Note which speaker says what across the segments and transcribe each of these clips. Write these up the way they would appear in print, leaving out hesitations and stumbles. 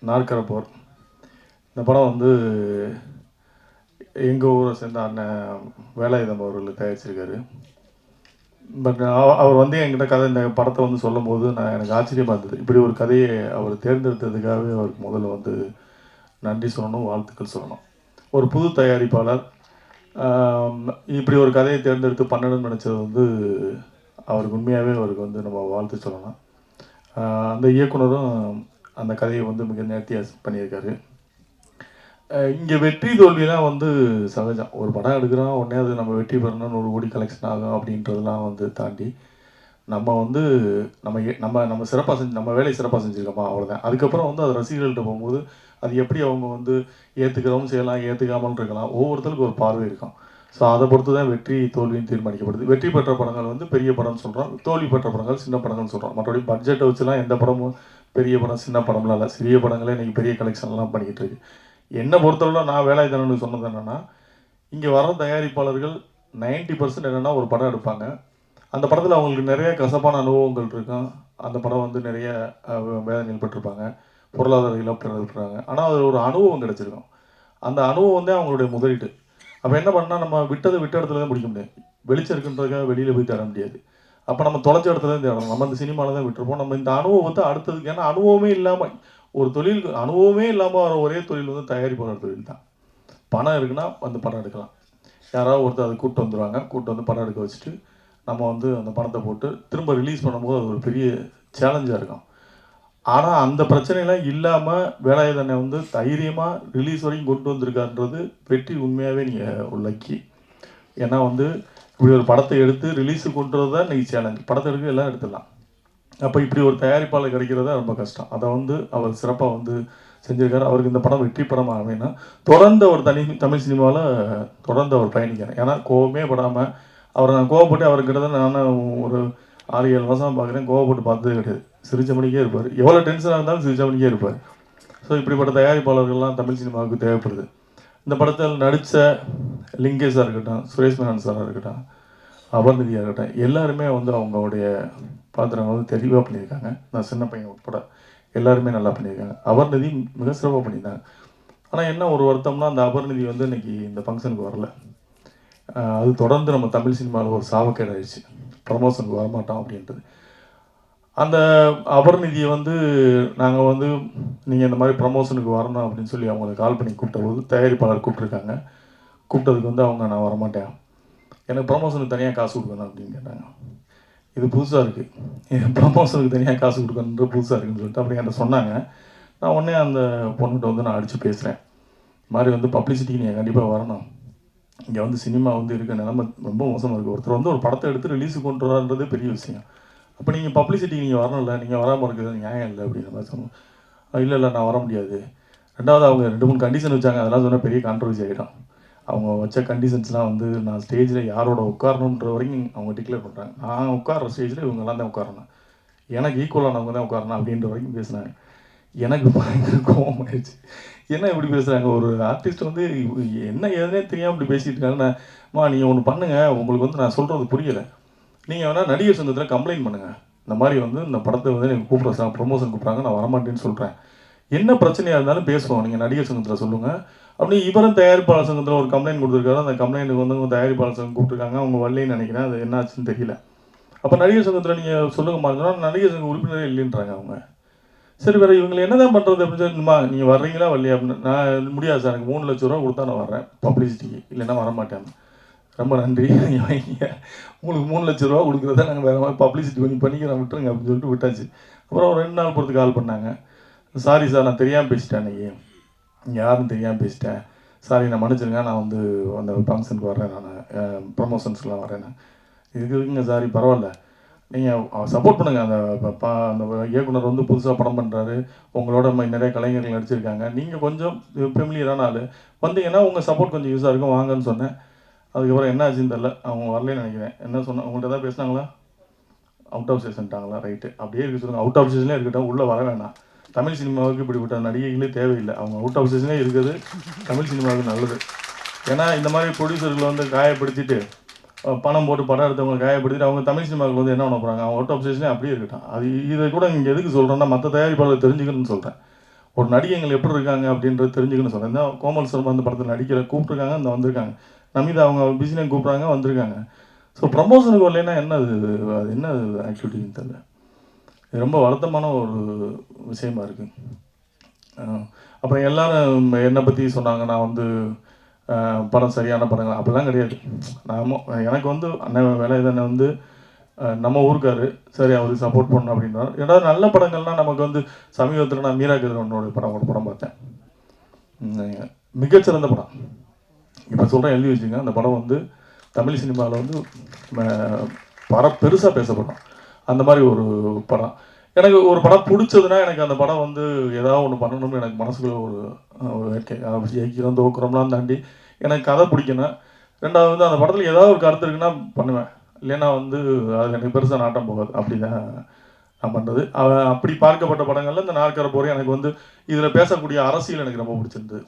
Speaker 1: நாற்கர போர். இந்த படம் வந்து எங்கள் ஊரை சேர்ந்த அண்ணன் வேலாயுதம் அவர்கள் தயாரிச்சிருக்காரு. பட் அவர் வந்து என்கிட்ட கதை இந்த படத்தை வந்து சொல்லும்போது எனக்கு ஆச்சரியமாக இருந்தது. இப்படி ஒரு கதையை அவர் தேர்ந்தெடுத்ததுக்காகவே அவருக்கு முதல்ல வந்து நன்றி சொல்லணும், வாழ்த்துக்கள் சொல்லணும். ஒரு புது தயாரிப்பாளர் இப்படி ஒரு கதையை தேர்ந்தெடுத்து பண்ணணும்னு நினச்சது வந்து அவருக்கு உண்மையாகவே அவருக்கு வந்து நம்ம வாழ்த்து சொல்லலாம். அந்த இயக்குனரும் அந்த கதையை வந்து மிக நேர்த்தியாக பண்ணியிருக்காரு. இங்கே வெற்றி தோல்வியெலாம் வந்து சகஜம். ஒரு படம் எடுக்கிறோம், உடனே அது நம்ம வெற்றி பெறணும், 100 கோடி கலெக்ஷன் ஆகும் அப்படின்றதெல்லாம் வந்து தாண்டி நம்ம வந்து நம்ம சிறப்பாக நம்ம வேலையை சிறப்பாக செஞ்சுருக்கோமா அவ்வளோதான். அதுக்கப்புறம் வந்து அது ரசிகர்கள்ட்ட போகும்போது அது எப்படி அவங்க வந்து ஏற்றுக்கிறவும் செய்யலாம், ஏற்றுக்காமல் இருக்கலாம். ஒவ்வொருத்தருக்கும் ஒரு பார்வை இருக்கும். ஸோ அதை பொறுத்து தான் வெற்றி தோல்வின்னு தீர்மானிக்கப்படுது. வெற்றி பெற்ற படங்கள் வந்து பெரிய படம்னு சொல்கிறோம், தோல்வி பெற்ற படங்கள் சின்ன படங்கள்னு சொல்கிறோம். மற்றபடி பட்ஜெட்டை வச்சுலாம் எந்த படமும் பெரிய படம் சின்ன படம்லாம் இல்லை. சிறிய படங்களே இன்றைக்கி பெரிய கலெக்ஷன்லாம் பண்ணிக்கிட்டு இருக்கு. என்னை பொறுத்தவரை நான் வேலாயுதனுக்கு சொன்னது என்னென்னா, இங்கே வர தயாரிப்பாளர்கள் 90% என்னென்னா ஒரு படம் எடுப்பாங்க. அந்த படத்தில் அவங்களுக்கு நிறைய கசப்பான அனுபவங்கள் இருக்கும். அந்த படம் வந்து நிறைய வேதனைகள் பட்டிருப்பாங்க, பொருளாதார இழப்பு இருக்கிறாங்க. ஆனால் அது ஒரு அனுபவம் கிடச்சிருக்கும். அந்த அனுபவம் வந்து அவங்களுடைய முதலீடு. அப்போ என்ன பண்ணால் நம்ம விட்ட இடத்துல தான் முடிக்க முடியாது. வெளிச்சம் இருக்குன்றதுக்காக வெளியில் போய் தேட முடியாது. அப்போ நம்ம தொலைச்ச இடத்துல தான் தேடணும். நம்ம இந்த சினிமாவில் தான் விட்டுருப்போம். நம்ம இந்த அனுபவத்தை அடுத்ததுக்கு, ஏன்னா அனுபவமே இல்லாமல் ஒரு தொழிலுக்கு அனுபவமே இல்லாமல் வர ஒரே தொழில் வந்து தயாரிப்பாளர் தொழில் தான். பணம் இருக்குன்னா வந்து படம் எடுக்கலாம். யாராவது ஒருத்தர் அதை கூப்பிட்டு வந்துடுவாங்க, கூப்பிட்டு வந்து படம் எடுக்க வச்சுட்டு நம்ம வந்து அந்த பணத்தை போட்டு திரும்ப ரிலீஸ் பண்ணும்போது அது ஒரு பெரிய சேலஞ்சாக இருக்கும். ஆனால் அந்த பிரச்சனைலாம் இல்லாமல் வேலாயுதனை வந்து தைரியமாக ரிலீஸ் வரைக்கும் கொண்டு வந்திருக்காருன்றது வெற்றி. உண்மையாகவே நீங்கள் லக்கி. ஏன்னா வந்து இப்படி ஒரு படத்தை எடுத்து ரிலீஸுக்கு கொண்டு வரது தான் இன்றைக்கி சேலஞ்ச். படத்தை எடுக்க எல்லாம் எடுத்துடலாம். அப்போ இப்படி ஒரு தயாரிப்பாளர் கிடைக்கிறதா ரொம்ப கஷ்டம். அதை வந்து அவர் சிறப்பாக வந்து செஞ்சுருக்காரு. அவருக்கு இந்த படம் வெற்றி படம் ஆகணும்னா தொடர்ந்து அவர் தமிழ் சினிமாவில் தொடர்ந்து அவர் பயணிக்கிறேன். ஏன்னா கோவமே படாமல் அவரை நான் கோவப்பட்டு அவர்கிட்ட நான் ஒரு 6-7 மாதம் பார்க்குறேன். கோவப்பட்டு பார்த்ததே கிடையாது. சிரிச்ச மணிக்கே இருப்பார். எவ்வளோ டென்ஷனாக இருந்தாலும் சிரிச்ச மணிக்கே இருப்பார். ஸோ இப்படிப்பட்ட தயாரிப்பாளர்கள்லாம் தமிழ் சினிமாவுக்கு தேவைப்படுது. இந்த படத்தில் நடித்த லிங்கேஷாக இருக்கட்டும், சுரேஷ் மேனன் சாராக இருக்கட்டும், அபர்நிதியாக இருக்கட்டும், எல்லாருமே வந்து அவங்களுடைய பாத்திரங்கள் வந்து தெளிவாக பண்ணியிருக்காங்க. நான் சின்ன பையன் உட்பட எல்லாருமே நல்லா பண்ணியிருக்காங்க. அபர்நிதி மிக சிறப்பாக பண்ணியிருந்தாங்க. ஆனால் என்ன ஒரு வருத்தம்னா, அந்த அபர்நிதி வந்து இன்றைக்கி இந்த ஃபங்க்ஷனுக்கு வரல. அது தொடர்ந்து நம்ம தமிழ் சினிமாவில் ஒரு சாவக்கேடாயிடுச்சு. ப்ரமோஷனுக்கு வரமாட்டோம் அப்படின்றது. அந்த அபர்நிதியை வந்து நாங்கள் வந்து நீங்கள் இந்த மாதிரி ப்ரமோஷனுக்கு வரணும் அப்படின்னு சொல்லி அவங்களை கால் பண்ணி கூப்பிட்டபோது தயாரிப்பாளர் கூப்பிட்ருக்காங்க. கூப்பிட்டதுக்கு வந்து அவங்க நான் வரமாட்டேன், எனக்கு ப்ரமோஷனுக்கு தனியாக காசு கொடுக்கணும் அப்படின்னு கேட்டாங்க. இது புதுசாக இருக்குது, ப்ரமோஷனுக்கு தனியாக காசு கொடுக்கணுன்ற புதுசாக இருக்குதுன்னு சொல்லிட்டு அப்படி என்கிட்ட சொன்னாங்க. நான் உடனே அந்த பொண்ணுகிட்ட வந்து நான் அடித்து பேசுகிறேன். இது மாதிரி வந்து பப்ளிசிட்டிக்கு நீங்கள் கண்டிப்பாக வரணும். இங்கே வந்து சினிமா வந்து இருக்க நிலைமை ரொம்ப மோசமாக இருக்குது. ஒருத்தர் வந்து ஒரு படத்தை எடுத்து ரிலீஸுக்கு கொண்டு வரான்றதே பெரிய விஷயம். அப்போ நீங்கள் பப்ளிசிட்டிக்கு நீங்கள் வரணும்ல, நீங்கள் வராமல் இருக்கிறது நியாயம் இல்லை அப்படின்ற மாதிரி சொன்னோம். இல்லை நான் வர முடியாது. ரெண்டாவது அவங்க 2-3 கண்டிஷன் வச்சாங்க. அதெல்லாம் சொன்னால் பெரிய கான்ட்ரவர்சி ஆகிடும். அவங்க வச்ச கண்டிஷன்ஸ்லாம் வந்து நான் ஸ்டேஜில் யாரோட உட்காரணுன்ற வரைக்கும் அவங்க டிக்ளேர் பண்ணுறாங்க. நான் உட்கார்ற ஸ்டேஜில் இவங்கெல்லாம் தான் உட்காரணும், எனக்கு ஈக்குவலானவங்க தான் உட்காரணும் அப்படின்ற வரைக்கும் பேசுனாங்க. எனக்கு பயங்கர கோபம் ஆயிடுச்சு. என்ன இப்படி பேசுகிறாங்க, ஒரு ஆர்டிஸ்ட் வந்து என்ன ஏதுனே தெரியாமல் இப்படி பேசிகிட்டு இருக்காங்கன்னா, நீங்கள் ஒன்று பண்ணுங்கள், உங்களுக்கு வந்து நான் சொல்கிறது புரியலை, நீங்கள் வேணால் நடிகர் சங்கத்தில் கம்ப்ளைண்ட் பண்ணுங்கள். இந்த மாதிரி வந்து இந்த படத்தை வந்து எனக்கு கூப்பிட்ற ப்ரொமோஷன் கூப்பிட்றாங்க, நான் வரமாட்டேன்னு சொல்கிறேன். என்ன பிரச்சனையாக இருந்தாலும் பேசுவோம், நீங்கள் நடிகர் சங்கத்தில் சொல்லுங்கள் அப்படி. இவரும் தயாரிப்பாளர் சங்கத்தில் ஒரு கம்ப்ளைண்ட் கொடுத்துருக்காரு. அந்த கம்ப்ளைண்ட்டுக்கு வந்து தயாரிப்பாளர் சங்கம் கூப்பிட்டுருக்காங்க. அவங்க வரலைன்னு நினைக்கிறேன். அது என்ன ஆச்சுன்னு தெரியல. அப்போ நடிகர் சங்கத்தில் நீங்கள் சொல்லுங்க மாதிரி நடிகர் சங்க உறுப்பினரே இல்லைன்றாங்க அவங்க. சரி வேறு இவங்களை என்ன தான் பண்ணுறது அப்படின்னு சொல்லிமா, நீங்கள் வர்றீங்களா வரலையா அப்படின்னு. நான் முடியாது சார், எனக்கு 3 லட்ச ரூபா கொடுத்தா நான் வர்றேன் பப்ளிசிட்டிக்கு, இல்லைன்னா வரமாட்டேன். ரொம்ப நன்றி, வைங்க, உங்களுக்கு 3 லட்ச ரூபா கொடுக்குறதா நாங்கள் வேறு மாதிரி பப்ளிசிட்டி கொஞ்சம் பண்ணிக்கிறோம், விட்டுருங்க அப்படின்னு சொல்லிட்டு விட்டாச்சு. அப்புறம் ஒரு 2 நாள் பொறுத்து கால் பண்ணாங்க. சாரி சார், நான் தெரியாமல் பேசிட்டேன், அன்றைக்கி யாருன்னு தெரியாமல் பேசிட்டேன், சாரி நான் மன்னிச்சிருங்க, நான் வந்து அந்த ஃபங்க்ஷனுக்கு வர்றேன், நான் ப்ரமோஷன்ஸ்லாம் வரேன். இதுக்குங்க சாரி, பரவாயில்ல, நீங்கள் சப்போர்ட் பண்ணுங்கள். அந்த இயக்குனர் வந்து புதுசாக படம் பண்ணுறாரு, உங்களோட நிறைய கலைஞர்கள் நடிச்சிருக்காங்க, நீங்கள் கொஞ்சம் ஃபெமிலியரான ஆள், வந்தீங்கன்னா உங்கள் சப்போர்ட் கொஞ்சம் யூஸாக இருக்கும், வாங்கன்னு சொன்னேன். அதுக்கப்புறம் என்ன ஆச்சுன்னு தெரில, அவங்க வரலன்னு நினைக்கிறேன். என்ன சொன்ன, உங்கள்கிட்ட தான் பேசினாங்களா, அவுட் ஆஃப் ஸ்டேஷன்ட்டாங்களா, ரைட்டு, அப்படியே இருக்க சொல்லுங்கள். அவுட் ஆஃப் ஸ்டேஷனே இருக்கட்டும், உள்ளே வர வேணாம். தமிழ் சினிமாவுக்கு இப்படிப்பட்ட நடிகைகளே தேவையில்லை. அவங்க அவுட் ஆஃப் ஸ்டேஷனே இருக்குது தமிழ் சினிமாவுக்கு நல்லது. ஏன்னா இந்த மாதிரி ப்ரொடியூசர்களை வந்து காயப்படுத்திட்டு பணம் போட்டு படம் எடுத்தவங்களை காயப்படுத்திட்டு அவங்க தமிழ் சினிமாவுக்கு வந்து என்ன பண்ண போகிறாங்க, அவங்க அவுட் ஆஃப் ஸ்டேஷனே அப்படியே இருக்கட்டும். அது இதை கூட இங்கே எதுக்கு சொல்கிறேன்னா, மற்ற தயாரிப்பாளர் தெரிஞ்சுக்கணும்னு சொல்கிறேன். ஒரு நடிகைகள் எப்படி இருக்காங்க அப்படின்றது தெரிஞ்சுக்கணும்னு சொல்கிறேன். இந்த கோமல் சர்மா அந்த படத்தில் நடிக்கிற கூப்பிட்ருக்காங்க, அந்த வந்திருக்காங்க. நமிதா அவங்க பிஸிலையும் கூப்பிட்றாங்க, வந்திருக்காங்க. ஸோ ப்ரமோஷனுக்கு வரலைன்னா என்ன அது என்ன ஆக்டிவிட்டின்னு தெரியல. இது ரொம்ப வருத்தமான ஒரு விஷயமா இருக்குது. அப்புறம் எல்லாரும் என்னை பற்றி சொன்னாங்க, நான் வந்து படம் சரியான படங்கள் அப்படிலாம் கிடையாது. எனக்கு வந்து அண்ணன் வேலைதனை வந்து நம்ம ஊருக்காரு, சரி அவருக்கு சப்போர்ட் பண்ணணும் அப்படின்றார். ஏதாவது நல்ல படங்கள்லாம் நமக்கு வந்து சமீபத்தில் நான் மீரா கதிரவனோட ஒரு படம் பார்த்தேன், மிகச்சிறந்த படம். இப்போ சொல்கிறேன், எழுதி வச்சுங்க. அந்த படம் வந்து தமிழ் சினிமாவில் வந்து பெருசாக பேசப்படும். அந்த மாதிரி ஒரு படம். எனக்கு ஒரு படம் பிடிச்சதுன்னா எனக்கு அந்த படம் வந்து ஏதாவது ஒன்று பண்ணணும்னு எனக்கு மனசுக்குள்ள ஒரு ஜெயிக்கிறோம் தோக்குறோம்லாம் தாண்டி எனக்கு கதை பிடிக்கணும். ரெண்டாவது வந்து அந்த படத்தில் ஏதாவது ஒரு கருத்து இருக்குன்னா பண்ணுவேன், இல்லைன்னா வந்து அது எனக்கு பெருசாக நாட்டம் போகாது. அப்படி தான் நான் பண்ணுறது. அப்படி பார்க்கப்பட்ட படங்களில் இந்த நாற்கர போகிறேன் எனக்கு வந்து இதில் பேசக்கூடிய அரசியல் எனக்கு ரொம்ப பிடிச்சிருந்தது.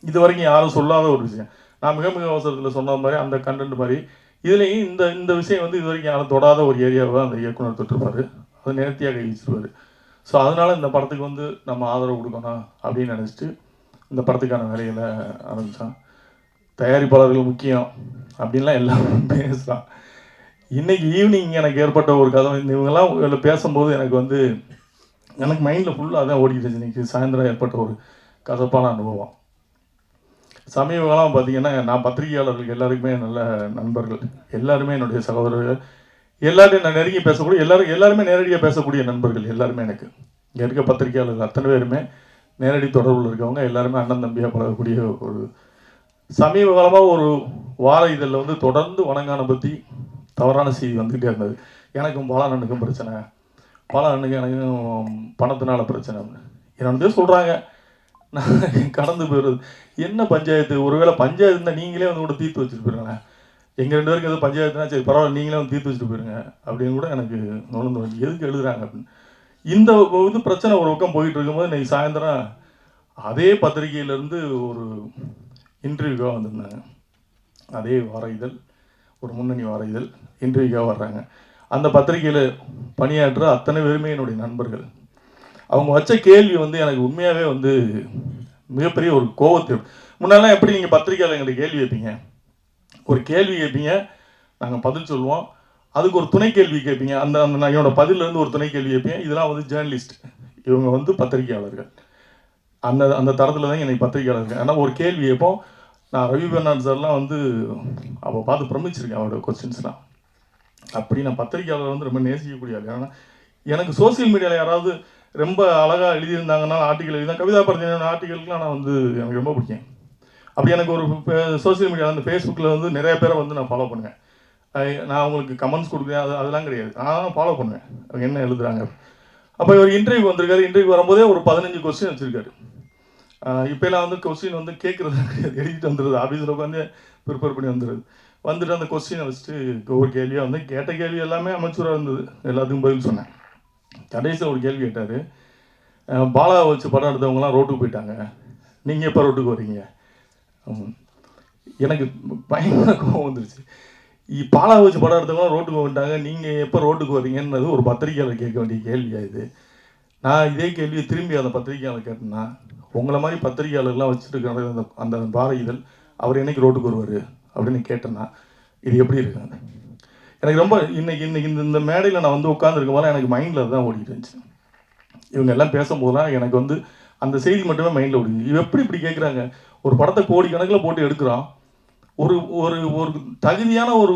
Speaker 1: இது வரைக்கும் யாரும் சொல்லாத ஒரு விஷயம். நான் மிக மிக அவசரத்தில் சொன்ன மாதிரி அந்த கண்டென்ட் மாதிரி இதுலேயும் இந்த விஷயம் வந்து இது வரைக்கும் யாரும் தொடாத ஒரு ஏரியாவை அந்த இயக்குனர் தொட்டிருப்பார். அதை நேர்த்தியாக கைவிச்சிருவார். ஸோ அதனால் இந்த படத்துக்கு வந்து நம்ம ஆதரவு கொடுக்கணும் அப்படின்னு நினச்சிட்டு இந்த படத்துக்கான வேலைகளை ஆரம்பித்தான். தயாரிப்பாளர்கள் முக்கியம் அப்படின்லாம் எல்லாரும் பேசலாம். இன்றைக்கி ஈவினிங் எனக்கு ஏற்பட்ட ஒரு கதை, இவங்கெல்லாம் இதில் பேசும்போது எனக்கு மைண்டில் ஃபுல்லாக அதான் ஓடிக்கிட்டு. இன்றைக்கி சாயந்தரம் ஏற்பட்ட ஒரு கசப்பான அனுபவம். சமீப காலம் பார்த்தீங்கன்னா, நான் பத்திரிகையாளர்களுக்கு எல்லாருக்குமே நல்ல நண்பர்கள், எல்லாருமே என்னுடைய சகோதரர்கள், எல்லாரையும் நான் நெருங்கி பேசக்கூடிய எல்லாருமே நேரடியாக பேசக்கூடிய நண்பர்கள் எல்லாருமே. எனக்கு இங்கே இருக்க பத்திரிகையாளர்கள் அத்தனை பேருமே நேரடி தொடர்பில் இருக்கவங்க, எல்லாருமே அண்ணன் தம்பியாக பழகக்கூடிய ஒரு சமீப காலமாக ஒரு வார இதழில் வந்து தொடர்ந்து வணங்கான பற்றி தவறான செய்தி வந்துகிட்டே இருந்தது. எனக்கும் பாலாண்ணனுக்கும் பிரச்சனை, பாலாண்ணனுக்கு எனக்கும் பணத்தினால பிரச்சனை. என்னென்னதே சொல்கிறாங்க, நான் கடந்து போயிடுறது. என்ன பஞ்சாயத்து? ஒருவேளை பஞ்சாயத்து இருந்தால் நீங்களே வந்து கூட தீர்த்து வச்சுட்டு போயிருங்களேன். எங்கள் 2 பேருக்கு எதுவும் பஞ்சாயத்துனா சரி பரவாயில்ல, நீங்களே வந்து தீர்த்து வச்சுட்டு போயிருங்க அப்படின்னு கூட எனக்கு நுழைந்து எதுக்கு எழுதுறாங்க அப்படின்னு. இந்த இது பிரச்சனை ஒரு பக்கம் போயிட்டு இருக்கும்போது இன்னைக்கு சாயந்தரம் அதே பத்திரிகையிலேருந்து ஒரு இன்டர்வியூவாக வந்திருந்தாங்க. அதே வார இதழ், ஒரு முன்னணி வார இதழ் இன்டர்வியூவாக வர்றாங்க. அந்த பத்திரிகையில் பணியாற்ற அத்தனை பேருமே என்னுடைய நண்பர்கள். அவங்க வச்ச கேள்வி வந்து எனக்கு உண்மையாகவே வந்து மிகப்பெரிய ஒரு கோபத்தை. முன்னெல்லாம் எப்படி நீங்கள் பத்திரிகையில் எங்களுக்கு கேள்வி வைப்பீங்க, ஒரு கேள்வி கேட்பீங்க, நாங்கள் பதில் சொல்லுவோம், அதுக்கு ஒரு துணை கேள்வி கேட்பீங்க, அந்த என்னோட பதிலேருந்து ஒரு துணை கேள்வி கேட்பீங்க. இதெல்லாம் வந்து ஜேர்னலிஸ்ட், இவங்க வந்து பத்திரிகையாளர்கள். அந்த தரத்தில் தான் எனக்கு பத்திரிகையாளர்கள். ஆனால் ஒரு கேள்வி கேட்போம். நான் ரவி பெர்னாட் சார்லாம் வந்து அப்போ பார்த்து பிரமிச்சிருக்கேன் அவரோட கொஸ்டின்ஸ்லாம். அப்படி நான் பத்திரிகையாளர் வந்து ரொம்ப நேசிக்கக்கூடிய ஆள். ஏன்னா எனக்கு சோசியல் மீடியாவில் யாராவது ரொம்ப அழகாக எழுதியிருந்தாங்கன்னா, ஆர்டிக்கல் எழுதினா, கவிதா பரத்தின ஆர்டிக்கலுக்குலாம் நான் வந்து எனக்கு ரொம்ப பிடிக்கும். அப்படி எனக்கு ஒரு சோசியல் மீடியா அந்த ஃபேஸ்புக்கில் வந்து நிறைய பேரை வந்து நான் ஃபாலோ பண்ணுவேன். நான் அவங்களுக்கு கமெண்ட்ஸ் கொடுக்குறேன், அதெல்லாம் கிடையாது. நான் ஃபாலோ பண்ணுவேன் அவங்க என்ன எழுதுறாங்க. அப்போ ஒரு இன்டர்வியூ வந்திருக்காரு. இன்டர்வியூ வரும்போதே ஒரு 15 கொஸ்டின் வச்சுருக்காரு. இப்போலாம் வந்து கொஸ்டின் வந்து கேட்குறது கிடையாது, எழுதிட்டு வந்துடுது. ஆஃபீஸில் உட்காந்து ப்ரிப்பேர் பண்ணி வந்துட்டு அந்த கொஸ்டினை வச்சுட்டு ஒவ்வொரு கேள்வியாக வந்து கேட்ட கேள்வி எல்லாமே அமைச்சராக இருந்தது. எல்லாத்துக்கும் பதில் சொன்னேன். கடைசியில் ஒரு கேள்வி கேட்டார், பாலா வச்சு படம் எடுத்தவங்களாம் ரோட்டுக்கு போயிட்டாங்க, நீங்கள் எப்போ ரோட்டுக்கு வரீங்க? எனக்கு பயங்கர கோவம் வந்துருச்சு. பாலா வச்சு படம் எடுத்தவங்களாம் ரோட்டுக்கு வந்துட்டாங்க, நீங்கள் எப்போ ரோட்டுக்கு வரீங்கன்றது ஒரு பத்திரிகையாளர் கேட்க வேண்டிய கேள்வியா இது? நான் இதே கேள்வியை திரும்பி அந்த பத்திரிகையாளர் கேட்டேன்னா, உங்களை மாதிரி பத்திரிகையாளர்லாம் வச்சுட்டு அந்த வார இதழ் அவர் என்னைக்கு ரோட்டுக்கு வருவார் அப்படின்னு கேட்டேன்னா இது எப்படி இருக்காங்க? எனக்கு ரொம்ப இன்னைக்கு இந்த மேடையில் நான் வந்து உட்காந்துருக்கும் போது எனக்கு மைண்டில் அதுதான் ஓடிட்டு இருந்துச்சு. இவங்க எல்லாம் பேசும்போதுலாம் எனக்கு வந்து அந்த செய்தி மட்டுமே மைண்டில் ஓடிது. இவ எப்படி இப்படி கேட்குறாங்க? ஒரு படத்தை கோடிக்கணக்கில் போட்டு எடுக்கிறான், ஒரு ஒரு ஒரு தகுதியான ஒரு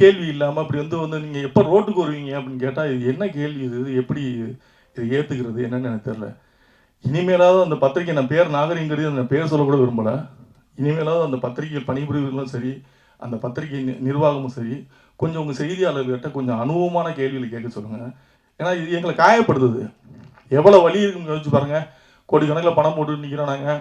Speaker 1: கேள்வி இல்லாமல் அப்படி வந்து நீங்கள் எப்போ ரோட்டுக்கு வருவீங்க அப்படின்னு கேட்டால் இது என்ன கேள்வி? இது எப்படி இது ஏற்றுக்கிறது என்னன்னு எனக்கு தெரில. இனிமேலாவது அந்த பத்திரிகை, நான் பேர் நாகரிகங்கிறது அந்த பேர் சொல்லக்கூட விரும்பலை, இனிமேலாவது அந்த பத்திரிகை பணிபுரிவர்களும் சரி, அந்த பத்திரிகை நிர்வாகமும் சரி, கொஞ்சம் உங்கள் செய்தியாளர்கிட்ட கொஞ்சம் அனுபவமான கேள்விகளை கேட்க சொல்லுங்கள். ஏன்னா இது எங்களை காயப்படுத்துது. எவ்வளோ வழி இருக்குன்னு யோசிச்சு பாருங்கள். கோடிக்கணக்கில் பணம் போட்டு நிற்கிறோம் நாங்கள்,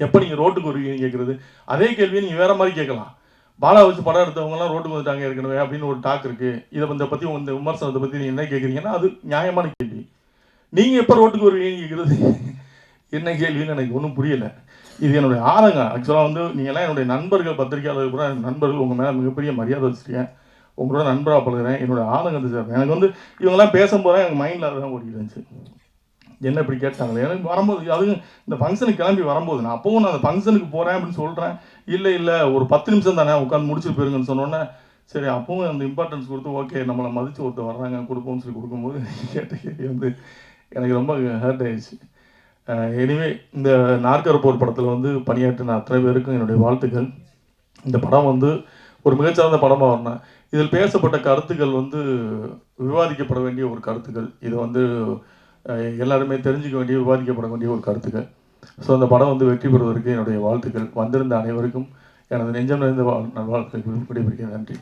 Speaker 1: எப்போ நீங்கள் ரோட்டுக்கு வருவீங்கன்னு கேட்குறது. அதே கேள்வியை நீங்கள் வேறு மாதிரி கேட்கலாம். பாலா வச்சு படம் எடுத்தவங்கலாம் ரோட்டுக்கு வந்துட்டாங்க ஏற்கனவே அப்படின்னு ஒரு டாக் இருக்குது. இதை பற்றி இந்த விமர்சனத்தை பற்றி நீங்கள் என்ன கேட்குறீங்கன்னா அது நியாயமான கேள்வி. நீங்கள் எப்போ ரோட்டுக்கு வருவீங்கன்னு கேட்குறது என்ன கேள்வின்னு எனக்கு ஒன்றும் புரியலை. இது என்னுடைய ஆதங்கம். ஆக்சுவலாக வந்து நீங்கள்லாம் என்னுடைய நண்பர்கள், பத்திரிகையாளர்கள் கூட நண்பர்கள், உங்கள் மேலே மிகப்பெரிய மரியாதை வச்சுருக்கேன், உங்களோட நண்பராக பழகிறேன். என்னோடய ஆதங்கத்தை சார் எனக்கு வந்து இவங்கெல்லாம் பேசும்போது எனக்கு மைண்டில் அதுதான் ஓடிட்டு இருந்துச்சு. என்ன இப்படி கேட்டாங்களே எனக்கு வரும்போது அதுவும் இந்த ஃபங்க்ஷனுக்கு கிளம்பி வரும்போது நான் அப்போவும் நான் அந்த ஃபங்க்ஷனுக்கு போகிறேன் அப்படின்னு சொல்கிறேன். இல்லை ஒரு 10 நிமிஷம் தானே உட்காந்து முடிச்சுட்டு போயிருங்கன்னு சொன்னோன்னே சரி அப்பவும் அந்த இம்பார்ட்டன்ஸ் கொடுத்து ஓகே நம்மளை மதித்து ஒருத்தர் வர்றாங்க கொடுப்போம்னு சொல்லி கொடுக்கும்போது கேட்ட கேள்வி வந்து எனக்கு ரொம்ப ஹர்ட் ஆயிடுச்சு. எனிவே இந்த நாற்கர போர் படத்தில் வந்து பணியாற்றின அத்தனை பேருக்கும் என்னுடைய வாழ்த்துக்கள். இந்த படம் வந்து ஒரு மிகச்சிறந்த படமாக வரணும். இதில் பேசப்பட்ட கருத்துக்கள் வந்து விவாதிக்கப்பட வேண்டிய ஒரு கருத்துக்கள். இது வந்து எல்லாருமே தெரிஞ்சுக்க வேண்டிய விவாதிக்கப்பட வேண்டிய ஒரு கருத்துக்கள். ஸோ அந்த படம் வந்து வெற்றி பெறுவதற்கு என்னுடைய வாழ்த்துக்கள். வந்திருந்த அனைவருக்கும் எனது நெஞ்சம் நிறைந்த நல்வாழ்த்துக்கள். விடைபெறுகிறேன். நன்றி.